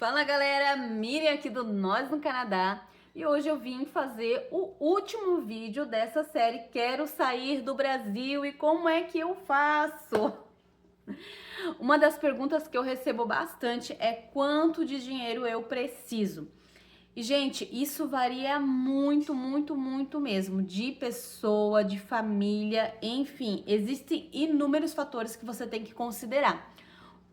Fala galera, Miriam aqui do Nós no Canadá e hoje eu vim fazer o último vídeo dessa série Quero Sair do Brasil e como é que eu faço? Uma das perguntas que eu recebo bastante é quanto de dinheiro eu preciso. E gente, isso varia muito mesmo, de pessoa, de família, enfim, existem inúmeros fatores que você tem que considerar.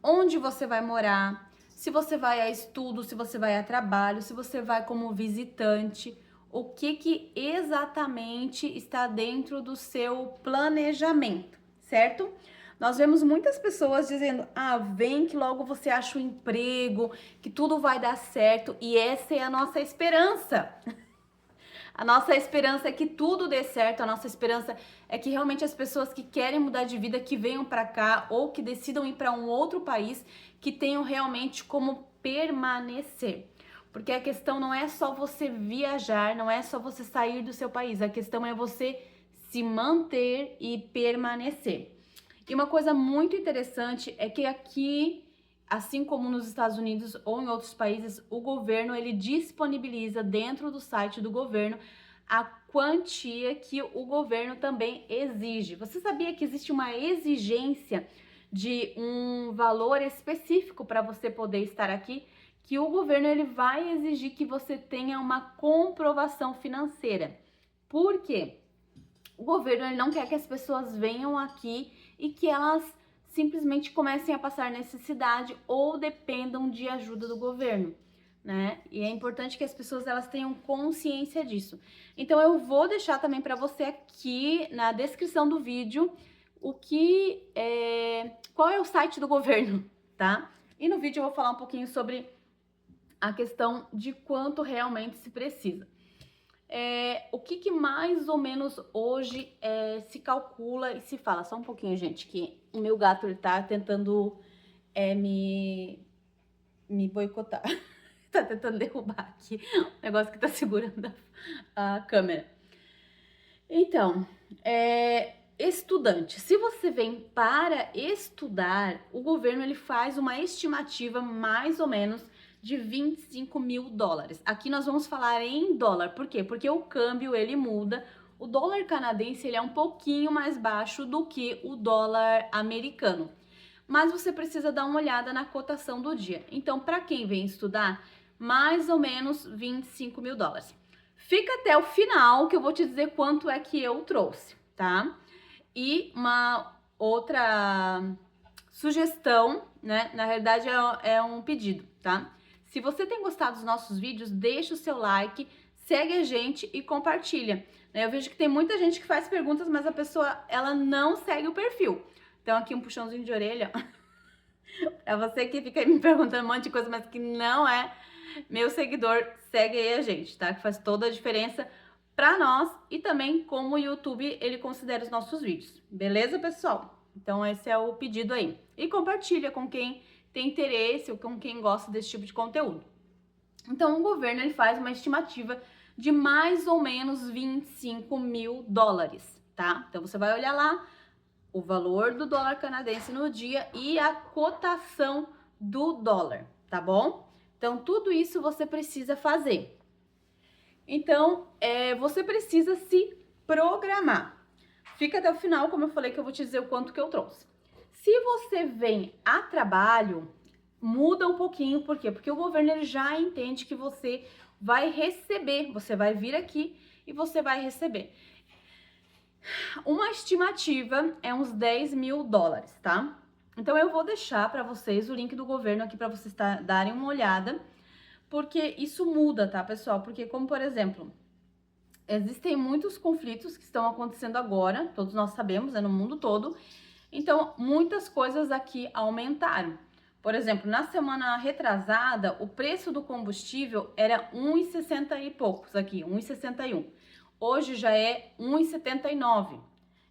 Onde você vai morar, se você vai a estudo, se você vai a trabalho, se você vai como visitante, o que exatamente está dentro do seu planejamento, certo? Nós vemos muitas pessoas dizendo, vem que logo você acha um emprego, que tudo vai dar certo, e essa é a nossa esperança. A nossa esperança é que tudo dê certo, a nossa esperança é que realmente as pessoas que querem mudar de vida, que venham para cá ou que decidam ir para um outro país, que tenham realmente como permanecer. Porque a questão não é só você viajar, não é só você sair do seu país, a questão é você se manter e permanecer. E uma coisa muito interessante é que aqui, assim como nos Estados Unidos ou em outros países, o governo ele disponibiliza dentro do site do governo a quantia que o governo também exige. Você sabia que existe uma exigência de um valor específico para você poder estar aqui? Que o governo ele vai exigir que você tenha uma comprovação financeira. Por quê? O governo ele não quer que as pessoas venham aqui e que elas simplesmente comecem a passar necessidade ou dependam de ajuda do governo, né? E é importante que as pessoas elas tenham consciência disso. Então eu vou deixar também para você aqui na descrição do vídeo qual é o site do governo, tá? E no vídeo eu vou falar um pouquinho sobre a questão de quanto realmente se precisa. O que mais ou menos hoje se calcula e se fala. Só um pouquinho, gente, que o meu gato ele tá tentando me boicotar. Tá tentando derrubar aqui o negócio que tá segurando a câmera. Então, estudante. Se você vem para estudar, o governo ele faz uma estimativa mais ou menos de 25 mil dólares. Aqui nós vamos falar em dólar. Por quê? Porque o câmbio ele muda. O dólar canadense ele é um pouquinho mais baixo do que o dólar americano. Mas você precisa dar uma olhada na cotação do dia. Então, para quem vem estudar, mais ou menos 25 mil dólares. Fica até o final que eu vou te dizer quanto é que eu trouxe, tá? E uma outra sugestão, né? Na realidade é um pedido, tá? Se você tem gostado dos nossos vídeos, deixa o seu like, segue a gente e compartilha. Eu vejo que tem muita gente que faz perguntas, mas a pessoa ela não segue o perfil. Então aqui um puxãozinho de orelha, ó. É você que fica me perguntando um monte de coisa, mas que não é meu seguidor, segue aí a gente, tá? Que faz toda a diferença para nós e também como o YouTube ele considera os nossos vídeos. Beleza, pessoal? Então esse é o pedido aí. E compartilha com quem tem interesse ou com quem gosta desse tipo de conteúdo. Então o governo ele faz uma estimativa de mais ou menos 25 mil dólares, tá? Então você vai olhar lá o valor do dólar canadense no dia e a cotação do dólar, tá bom? Então tudo isso você precisa fazer. Então você precisa se programar. Fica até o final, como eu falei, que eu vou te dizer o quanto que eu trouxe. Se você vem a trabalho, muda um pouquinho, por quê? Porque o governo ele já entende que você vai receber, você vai vir aqui e você vai receber. Uma estimativa é uns 10 mil dólares, tá? Então eu vou deixar para vocês o link do governo aqui para vocês darem uma olhada, porque isso muda, tá, pessoal? Porque como, por exemplo, existem muitos conflitos que estão acontecendo agora, todos nós sabemos, no mundo todo. Então, muitas coisas aqui aumentaram. Por exemplo, na semana retrasada, o preço do combustível era 1,60 e poucos aqui, 1,61. Hoje já é 1,79.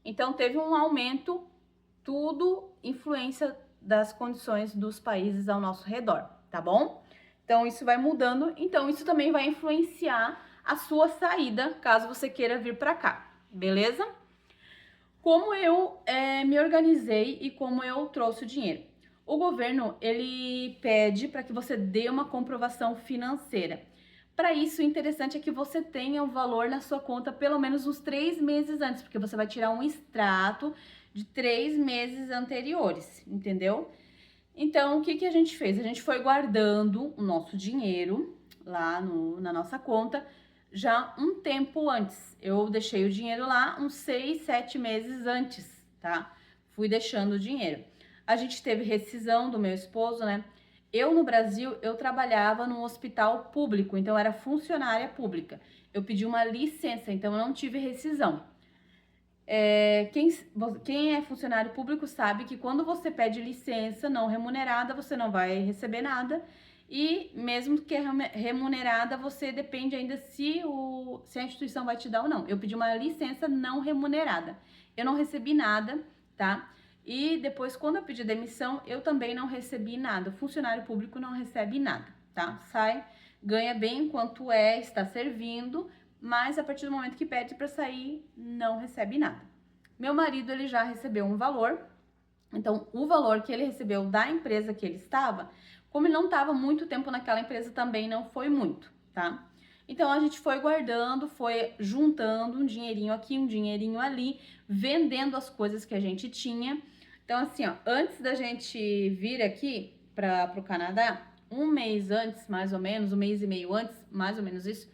Então, teve um aumento, tudo influência das condições dos países ao nosso redor, tá bom? Então, isso vai mudando. Então, isso também vai influenciar a sua saída, caso você queira vir para cá, beleza? Como eu me organizei e como eu trouxe o dinheiro. O governo, ele pede para que você dê uma comprovação financeira. Para isso, o interessante é que você tenha o valor na sua conta pelo menos uns 3 meses antes, porque você vai tirar um extrato de 3 meses anteriores, entendeu? Então, o que a gente fez? A gente foi guardando o nosso dinheiro lá na nossa conta já um tempo antes. Eu deixei o dinheiro lá uns 6, 7 meses antes, tá? Fui deixando o dinheiro. A gente teve rescisão do meu esposo, né? Eu, no Brasil, eu trabalhava num hospital público, então eu era funcionária pública. Eu pedi uma licença, então eu não tive rescisão. Quem é funcionário público sabe que quando você pede licença não remunerada, você não vai receber nada. E mesmo que remunerada, você depende ainda se a instituição vai te dar ou não. Eu pedi uma licença não remunerada. Eu não recebi nada, tá? E depois, quando eu pedi demissão, eu também não recebi nada. O funcionário público não recebe nada, tá? Sai, ganha bem enquanto está servindo, mas a partir do momento que pede para sair, não recebe nada. Meu marido, ele já recebeu um valor, então o valor que ele recebeu da empresa que ele estava, como ele não estava muito tempo naquela empresa, também não foi muito, tá? Então a gente foi guardando, foi juntando um dinheirinho aqui, um dinheirinho ali, vendendo as coisas que a gente tinha. Então assim, ó, antes da gente vir aqui para o Canadá, um mês antes, mais ou menos, um mês e meio antes, mais ou menos isso,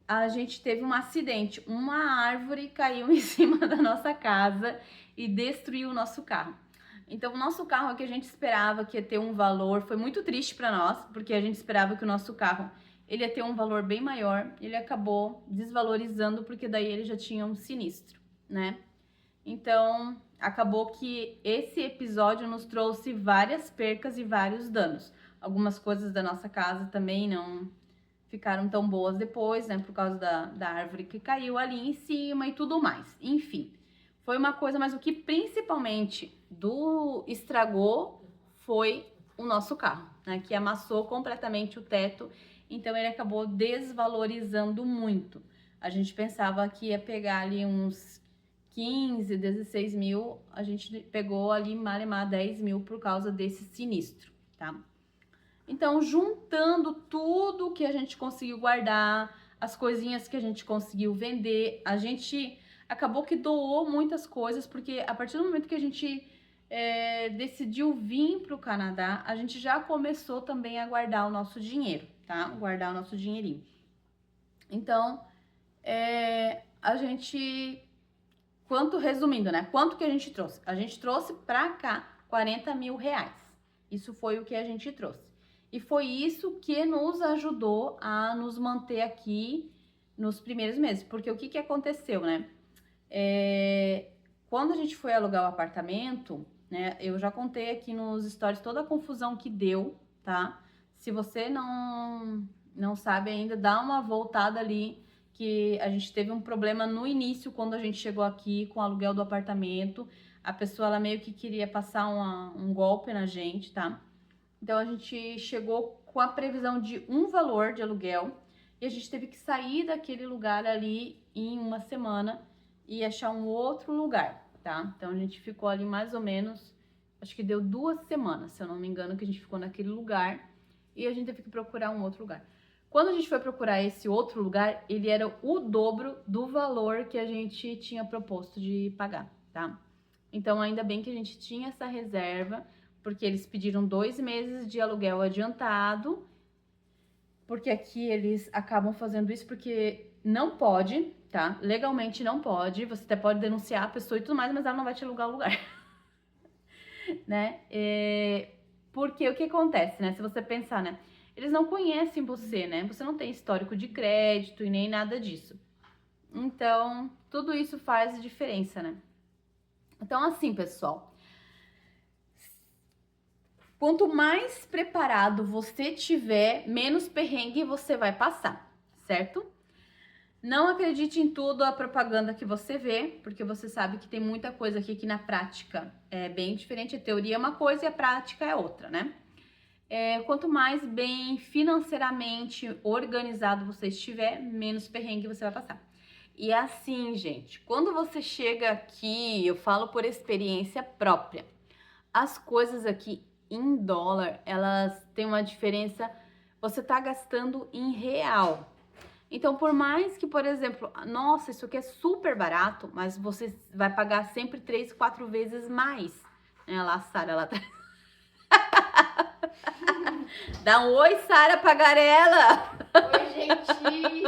a gente teve um acidente. Uma árvore caiu em cima da nossa casa e destruiu o nosso carro. Então, o nosso carro que a gente esperava que ia ter um valor, foi muito triste para nós, porque a gente esperava que o nosso carro ele ia ter um valor bem maior. Ele acabou desvalorizando, porque daí ele já tinha um sinistro, né? Então, acabou que esse episódio nos trouxe várias percas e vários danos. Algumas coisas da nossa casa também não ficaram tão boas depois, né? Por causa da árvore que caiu ali em cima e tudo mais. Enfim, foi uma coisa, mas o que principalmente estragou foi o nosso carro, né? Que amassou completamente o teto, então ele acabou desvalorizando muito. A gente pensava que ia pegar ali uns 15, 16 mil, a gente pegou ali malemar 10 mil por causa desse sinistro, tá? Então, juntando tudo que a gente conseguiu guardar, as coisinhas que a gente conseguiu vender, a gente acabou que doou muitas coisas, porque a partir do momento que a gente decidiu vir para o Canadá, a gente já começou também a guardar o nosso dinheiro, tá? Guardar o nosso dinheirinho. Então, a gente... Resumindo, né? Quanto que a gente trouxe? A gente trouxe para cá 40 mil reais. Isso foi o que a gente trouxe. E foi isso que nos ajudou a nos manter aqui nos primeiros meses. Porque o que aconteceu, né? Quando a gente foi alugar o apartamento, né? Eu já contei aqui nos stories toda a confusão que deu, tá? Se você não sabe ainda, dá uma voltada ali, que a gente teve um problema no início, quando a gente chegou aqui com o aluguel do apartamento. A pessoa, ela meio que queria passar um golpe na gente, tá? Então, a gente chegou com a previsão de um valor de aluguel e a gente teve que sair daquele lugar ali em uma semana e achar um outro lugar, tá? Então, a gente ficou ali mais ou menos, acho que deu 2 semanas, se eu não me engano, que a gente ficou naquele lugar e a gente teve que procurar um outro lugar. Quando a gente foi procurar esse outro lugar, ele era o dobro do valor que a gente tinha proposto de pagar, tá? Então, ainda bem que a gente tinha essa reserva, porque eles pediram 2 meses de aluguel adiantado, porque aqui eles acabam fazendo isso porque não pode, tá? Legalmente não pode, você até pode denunciar a pessoa e tudo mais, mas ela não vai te alugar o lugar, né? Porque o que acontece, né? Se você pensar, né? Eles não conhecem você, né? Você não tem histórico de crédito e nem nada disso. Então, tudo isso faz diferença, né? Então, assim, pessoal, quanto mais preparado você tiver, menos perrengue você vai passar, certo? Não acredite em tudo a propaganda que você vê, porque você sabe que tem muita coisa aqui que na prática é bem diferente. A teoria é uma coisa e a prática é outra, né? Quanto mais bem financeiramente organizado você estiver, menos perrengue você vai passar. E assim, gente, quando você chega aqui, eu falo por experiência própria, as coisas aqui em dólar, elas têm uma diferença, você tá gastando em real. Então, por mais que, por exemplo, nossa, isso aqui é super barato, mas você vai pagar sempre 3, 4 vezes mais. Olha lá, a Sara, ela tá... Dá um oi, Sara Pagarela! Oi, gente!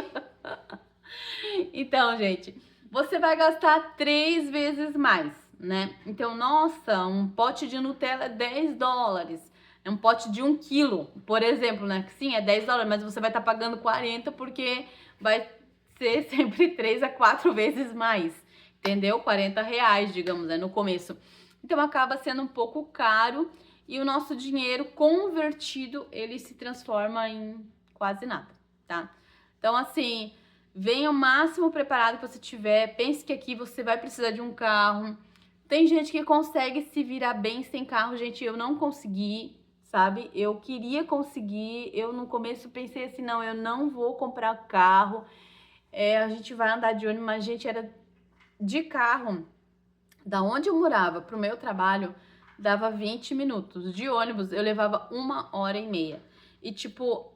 Então, gente, você vai gastar 3 vezes mais, né? Então, nossa, um pote de Nutella é 10 dólares. É um pote de 1 quilo, por exemplo, né? Que sim, é 10 dólares, mas você vai estar pagando 40 porque vai ser sempre 3 a 4 vezes mais, entendeu? 40 reais, digamos, né? No começo. Então, acaba sendo um pouco caro e o nosso dinheiro convertido, ele se transforma em quase nada, tá? Então, assim... Venha o máximo preparado que você tiver. Pense que aqui você vai precisar de um carro. Tem gente que consegue se virar bem sem carro. Gente, eu não consegui, sabe? Eu queria conseguir. Eu no começo pensei assim, não, eu não vou comprar carro. A gente vai andar de ônibus, mas, gente, era de carro. Da onde eu morava pro meu trabalho, dava 20 minutos. De ônibus, eu levava 1h30. E, tipo...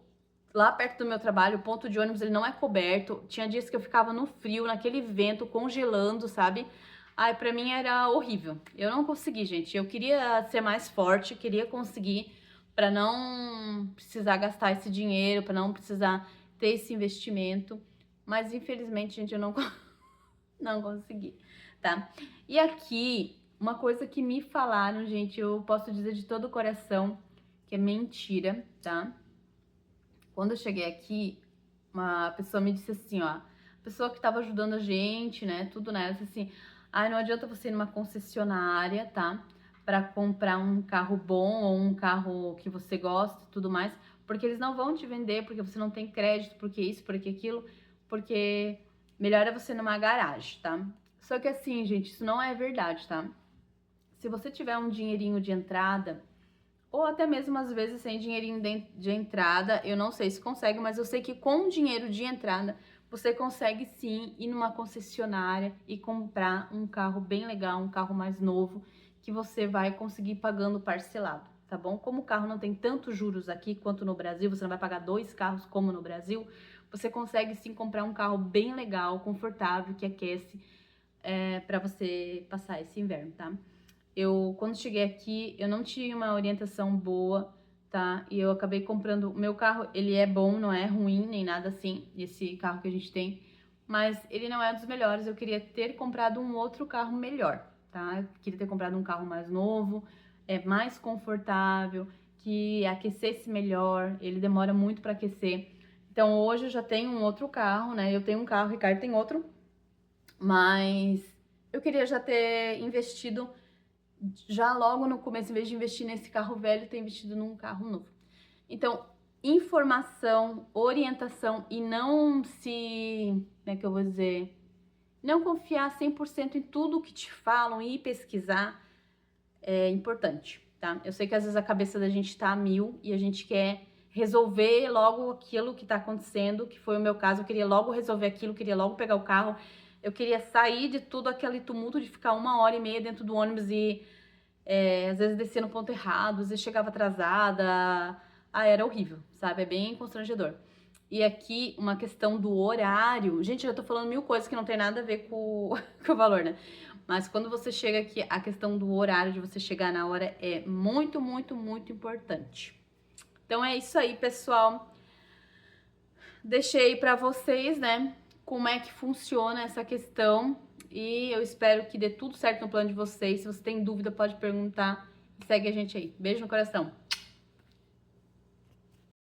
Lá perto do meu trabalho, o ponto de ônibus ele não é coberto. Tinha dias que eu ficava no frio, naquele vento, congelando, sabe? Ai, pra mim era horrível. Eu não consegui, gente. Eu queria ser mais forte, queria conseguir pra não precisar gastar esse dinheiro, pra não precisar ter esse investimento. Mas infelizmente, gente, eu não, não consegui, tá? E aqui, uma coisa que me falaram, gente, eu posso dizer de todo o coração que é mentira, tá? Quando eu cheguei aqui, uma pessoa me disse assim, ó, a pessoa que tava ajudando a gente, né, tudo, né, ela disse assim, não adianta você ir numa concessionária, tá, pra comprar um carro bom ou um carro que você gosta e tudo mais, porque eles não vão te vender, porque você não tem crédito, porque isso, porque aquilo, porque melhor é você ir numa garagem, tá? Só que assim, gente, isso não é verdade, tá? Se você tiver um dinheirinho de entrada... Ou até mesmo, às vezes, sem dinheirinho de entrada, eu não sei se consegue, mas eu sei que com dinheiro de entrada, você consegue sim ir numa concessionária e comprar um carro bem legal, um carro mais novo, que você vai conseguir pagando parcelado, tá bom? Como o carro não tem tantos juros aqui quanto no Brasil, você não vai pagar 2 carros como no Brasil, você consegue sim comprar um carro bem legal, confortável, que aquece, para você passar esse inverno, tá? Quando cheguei aqui, eu não tinha uma orientação boa, tá? E eu acabei comprando... O meu carro, ele é bom, não é ruim, nem nada assim, esse carro que a gente tem. Mas ele não é dos melhores, eu queria ter comprado um outro carro melhor, tá? Eu queria ter comprado um carro mais novo, mais confortável, que aquecesse melhor, ele demora muito para aquecer. Então, hoje eu já tenho um outro carro, né? Eu tenho um carro, o Ricardo tem outro. Mas eu queria já ter investido... Já logo no começo, em vez de investir nesse carro velho, ter investido num carro novo. Então, informação, orientação e não se... Como é que eu vou dizer? Não confiar 100% em tudo que te falam e pesquisar é importante, tá? Eu sei que às vezes a cabeça da gente tá a mil e a gente quer resolver logo aquilo que tá acontecendo, que foi o meu caso. Eu queria logo resolver aquilo, queria logo pegar o carro. Eu queria sair de tudo aquele tumulto de ficar 1h30 dentro do ônibus e às vezes descia no ponto errado, às vezes chegava atrasada. Era horrível, sabe? É bem constrangedor. E aqui, uma questão do horário. Gente, eu já tô falando 1000 coisas que não tem nada a ver com o valor, né? Mas quando você chega aqui, a questão do horário, de você chegar na hora, é muito, muito, muito importante. Então é isso aí, pessoal. Deixei pra vocês, né, como é que funciona essa questão e eu espero que dê tudo certo no plano de vocês. Se você tem dúvida, pode perguntar e segue a gente aí. Beijo no coração!